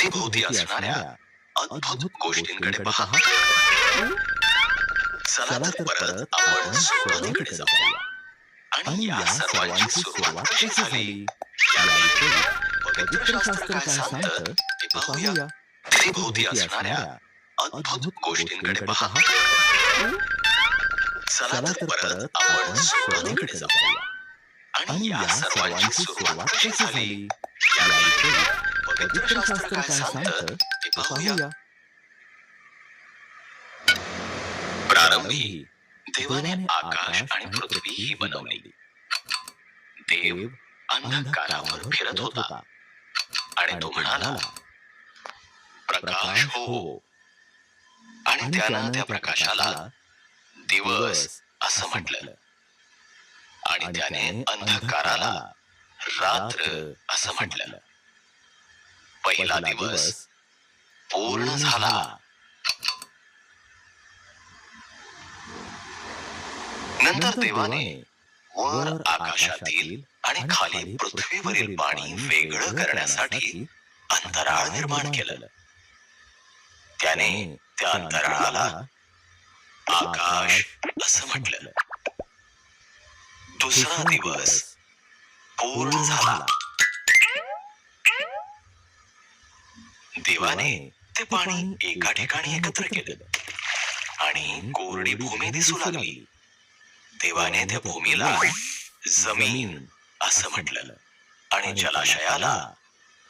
अवतीभोवती असणाऱ्या अद्भुत गोष्टींकडे पहा. चला तर परत आपण सुरुवातीकडे जाऊया आणि या सर्वांची सुरुवात कशी झाली याविषयी पवित्र शास्त्र काय सांगतं ते पाहूया. अवतीभोवती असणाऱ्या अद्भुत गोष्टींकडे पहा. चला तर परत आपण सुरुवातीकडे जाऊया आणि या सर्वांची सुरुवात कशी झाली याविषयी पवित्र शास्त्र काय सांगतं ते पाहूया. प्रारंभी देवाने आकाश आणि पृथ्वी ही बनवली. देव अंधकारावर फिरत होता आणि तो म्हणाला, प्रकाश हो. आणि त्यानं त्या प्रकाशाला दिवस असं म्हटलं आणि त्याने अंधकाराला रात्र असं म्हटलं. पहिला दिवस पूर्ण झाला. नंतर देवाने वर आकाशातील आणि खाली पृथ्वीवरील पाणी वेगळं करण्यासाठी अंतराळ निर्माण केलं. त्याने त्या अंतराळाला आकाश असं म्हटलं. दुसरा दिवस पूर्ण झाला. देवाने ते पाणी एका ठिकाणी एकत्र केलं आणि कोरडी भूमी दिसू लागली. देवाने त्या भूमीला जमीन असं म्हटलं आणि जलाशयाला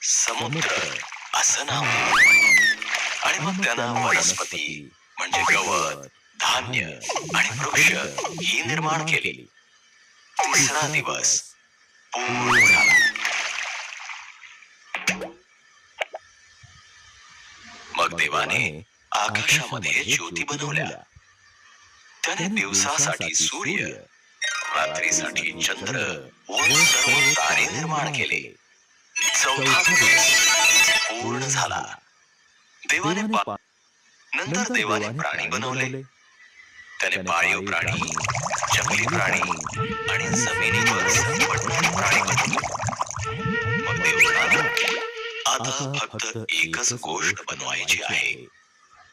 समुद्र असं नाव दिलं. आणि मग त्यानं वनस्पती म्हणजे गवत, धान्य आणि वृक्ष ही निर्माण केली. तिसरा दिवस पूर्ण झाला. मग देवाने आकाशामध्ये ज्योती बनवल्या. त्याने दिवसासाठी सूर्य, रात्रीसाठी चंद्र व सर्व तारे निर्माण केले. चौथा दिवस पूर्ण झाला. नंतर देवाने प्राणी बनवले. त्याने पाळीव प्राणी, जंगली प्राणी आणि जमिनीवर सरपटणारे प्राणी बनवले. मग देव म्हणाला, आता फक्त एकच गोष्ट बनवायची आहे.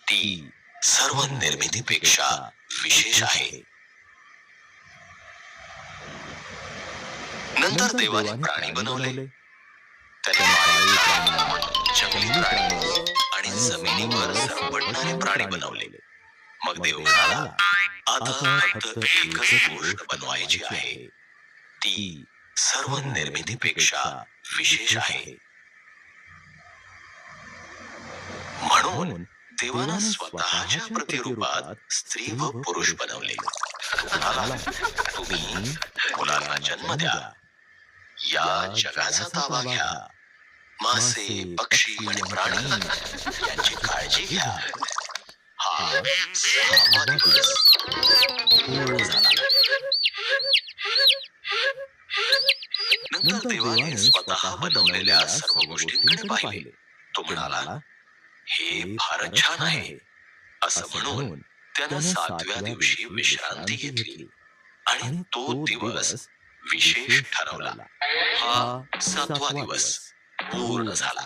ती सर्व निर्मितीपेक्षा विशेष आहे. नंतर देवाने प्राणी बनवले. त्याने पाळीव प्राणी, जंगली प्राणी आणि जमिनीवर सरपटणारे प्राणी बनवले. मग देव म्हणाला, आता फक्त एकच गोष्ट बनवायची आहे. ती सर्व निर्मितीपेक्षा विशेष आहे. म्हणून देवानं स्वतःच्या प्रतिरूपात स्त्री व पुरुष बनवले. म्हणाला, तुम्ही मुलांना जन्म द्या, या जगाचा ताबा घ्या, मासे, पक्षी आणि प्राणी यांची काळजी घ्या. हा 6वा दिवस पूर्ण झाला. नंतर देवाने स्वतः बनवलेल्या सर्व गोष्टींकडे पाहिले. तो म्हणाला, हे फारच छान आहे. असं म्हणून त्यानं 7व्या दिवशी विश्रांती घेतली आणि तो दिवस विशेष ठरवला. हा 7वा दिवस पूर्ण झाला.